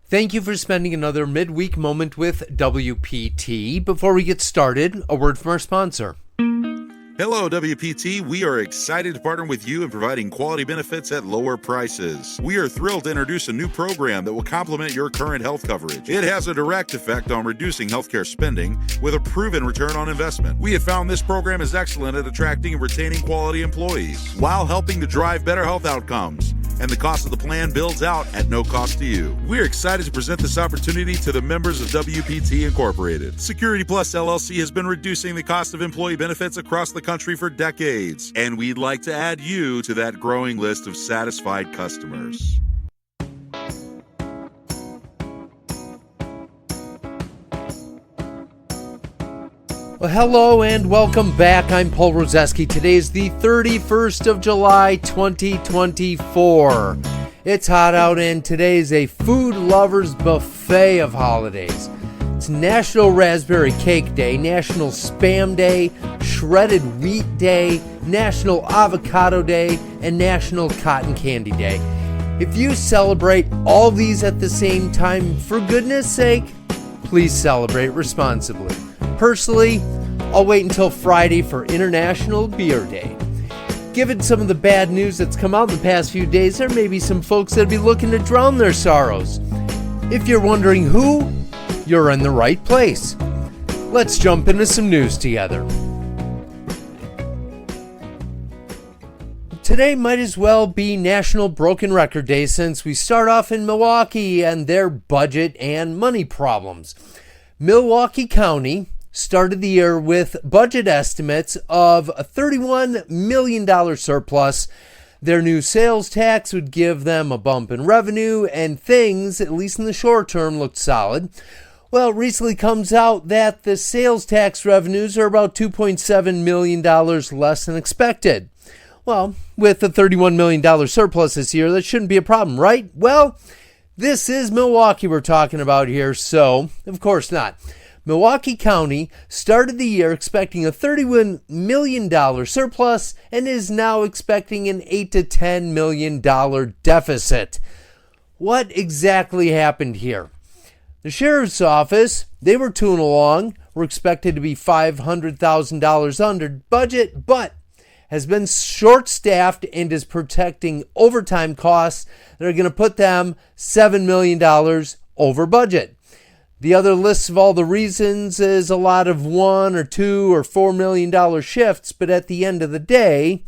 Thank you for spending another midweek moment with WPT. Before we get started, a word from our sponsor. Hello, WPT. We are excited to partner with you in providing quality benefits at lower prices. We are thrilled to introduce a new program that will complement your current health coverage. It has a direct effect on reducing healthcare spending with a proven return on investment. We have found this program is excellent at attracting and retaining quality employees while helping to drive better health outcomes. And the cost of the plan builds out at no cost to you. We're excited to present this opportunity to the members of WPT Incorporated. Security Plus LLC has been reducing the cost of employee benefits across the country for decades, and we'd like to add you to that growing list of satisfied customers. Well, hello and welcome back. I'm Paul Rozeski. Today is the 31st of July, 2024. It's hot out and today is a food lovers buffet of holidays. It's National Raspberry Cake Day, National Spam Day, Shredded Wheat Day, National Avocado Day, and National Cotton Candy Day. If you celebrate all these at the same time, for goodness sake, please celebrate responsibly. Personally, I'll wait until Friday for International Beer Day. Given some of the bad news that's come out in the past few days, there may be some folks that'll be looking to drown their sorrows. If you're wondering who, you're in the right place. Let's jump into some news together. Today might as well be National Broken Record Day since we start off in Milwaukee and their budget and money problems. Milwaukee County started the year with budget estimates of a $31 million surplus. Their new sales tax would give them a bump in revenue, and things, at least in the short term, looked solid. Well, it recently comes out that the sales tax revenues are about $2.7 million less than expected. Well, with a $31 million surplus this year, that shouldn't be a problem, right? Well, this is Milwaukee we're talking about here, so of course not. Milwaukee County started the year expecting a $31 million surplus and is now expecting an $8 to $10 million deficit. What exactly happened here? The sheriff's office, they were tooling along, were expected to be $500,000 under budget, but has been short-staffed and is protecting overtime costs that are going to put them $7 million over budget. The other list of all the reasons is a lot of $1 or $2 or $4 million shifts, but at the end of the day,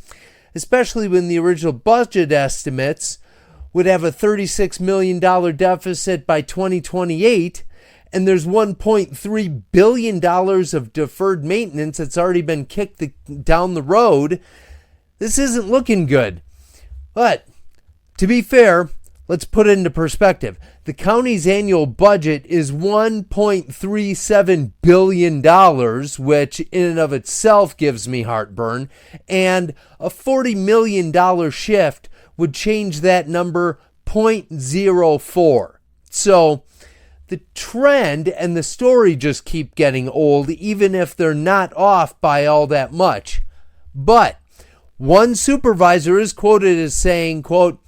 especially when the original budget estimates would have a $36 million deficit by 2028, and there's $1.3 billion of deferred maintenance that's already been kicked down the road, this isn't looking good. But to be fair, let's put it into perspective. The county's annual budget is $1.37 billion, which in and of itself gives me heartburn, and a $40 million shift would change that number 0.04. So the trend and the story just keep getting old, even if they're not off by all that much. But one supervisor is quoted as saying, quote,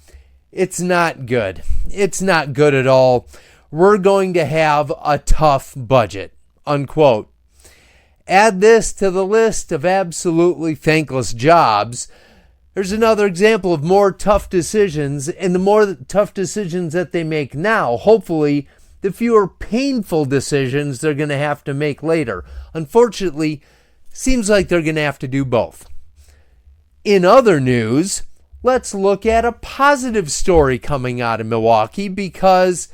"It's not good. It's not good at all. We're going to have a tough budget," unquote. Add this to the list of absolutely thankless jobs. There's another example of more tough decisions, and the more tough decisions that they make now, hopefully, the fewer painful decisions they're going to have to make later. Unfortunately, seems like they're going to have to do both. In other news, let's look at a positive story coming out of Milwaukee because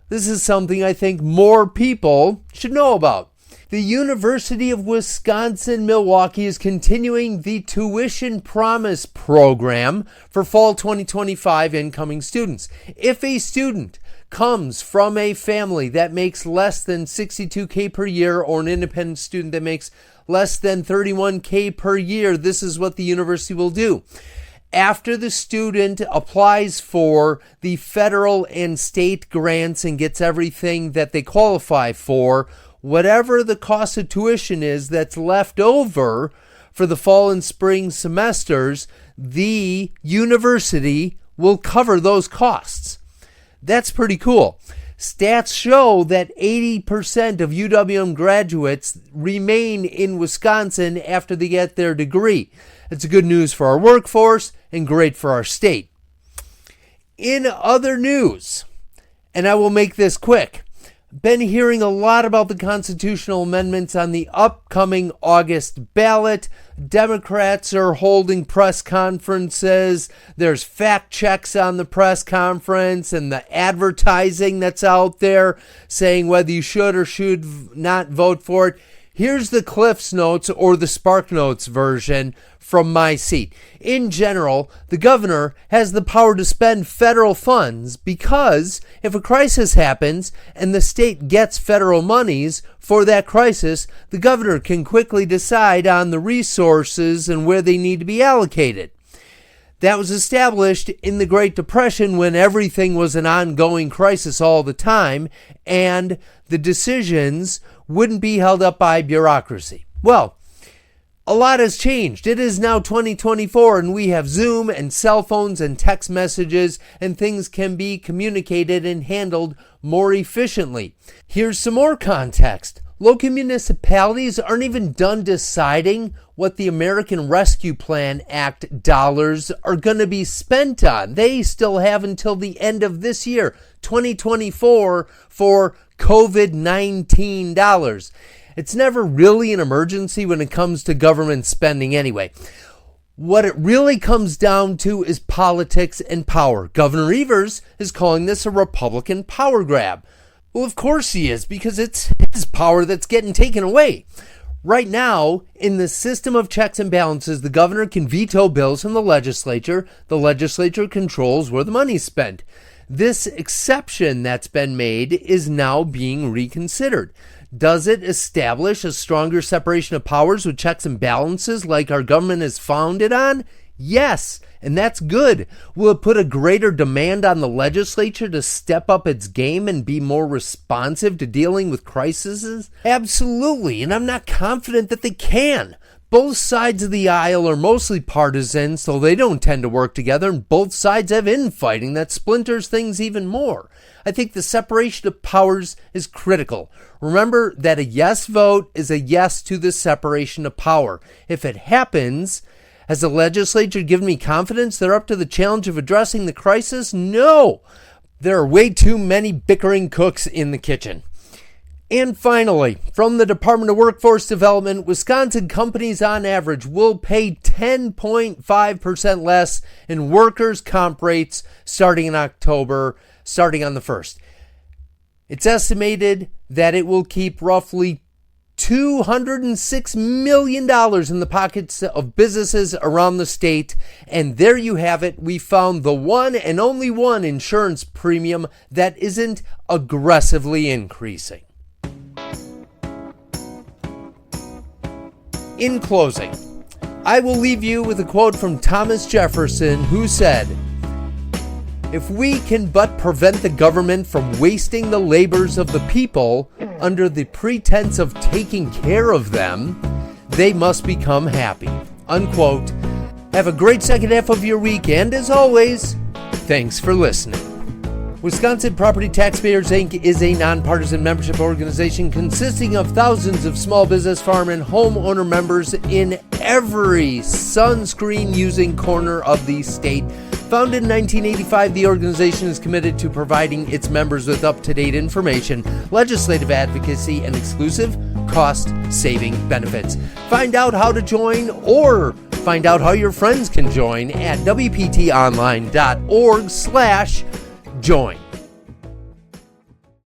this is something I think more people should know about. The University of Wisconsin-Milwaukee is continuing the Tuition Promise program for fall 2025 incoming students. If a student comes from a family that makes less than $62K per year or an independent student that makes less than $31K per year, this is what the university will do. After the student applies for the federal and state grants and gets everything that they qualify for, whatever the cost of tuition is that's left over for the fall and spring semesters, the university will cover those costs. That's pretty cool. Stats show that 80% of UWM graduates remain in Wisconsin after they get their degree. It's good news for our workforce and great for our state. In other news, and I will make this quick, been hearing a lot about the constitutional amendments on the upcoming August ballot. Democrats are holding press conferences. There's fact checks on the press conference and the advertising that's out there saying whether you should or should not vote for it. Here's the Cliff's Notes or the Spark Notes version from my seat. In general, the governor has the power to spend federal funds because if a crisis happens and the state gets federal monies for that crisis, the governor can quickly decide on the resources and where they need to be allocated. That was established in the Great Depression when everything was an ongoing crisis all the time and the decisions wouldn't be held up by bureaucracy. Well, a lot has changed. It is now 2024 and we have Zoom and cell phones and text messages and things can be communicated and handled more efficiently. Here's some more context. Local municipalities aren't even done deciding what the American Rescue Plan Act dollars are going to be spent on. They still have until the end of this year, 2024, for COVID-19 dollars. It's never really an emergency when it comes to government spending anyway. What it really comes down to is politics and power. Governor Evers is calling this a Republican power grab. Well, of course he is, because it's his power that's getting taken away. Right now, in the system of checks and balances, the governor can veto bills from the legislature. The legislature controls where the money's spent. This exception that's been made is now being reconsidered. Does it establish a stronger separation of powers with checks and balances like our government is founded on? Yes, and that's good. Will it put a greater demand on the legislature to step up its game and be more responsive to dealing with crises? Absolutely, and I'm not confident that they can. Both sides of the aisle are mostly partisan, so they don't tend to work together, and both sides have infighting that splinters things even more. I think the separation of powers is critical. Remember that a yes vote is a yes to the separation of power. If it happens, has the legislature given me confidence they're up to the challenge of addressing the crisis? No. There are way too many bickering cooks in the kitchen. And finally, from the Department of Workforce Development, Wisconsin companies on average will pay 10.5% less in workers' comp rates starting in October, starting on the 1st. It's estimated that it will keep roughly $206 million in the pockets of businesses around the state. And there you have it. We found the one and only one insurance premium that isn't aggressively increasing. In closing, I will leave you with a quote from Thomas Jefferson, who said, "If we can but prevent the government from wasting the labors of the people under the pretense of taking care of them, they must become happy." Unquote. Have a great second half of your week, and as always, thanks for listening. Wisconsin Property Taxpayers Inc. is a nonpartisan membership organization consisting of thousands of small business, farm, and homeowner members in every sunscreen-using corner of the state. Founded in 1985, the organization is committed to providing its members with up-to-date information, legislative advocacy, and exclusive cost-saving benefits. Find out how to join or find out how your friends can join at wptonline.org/join.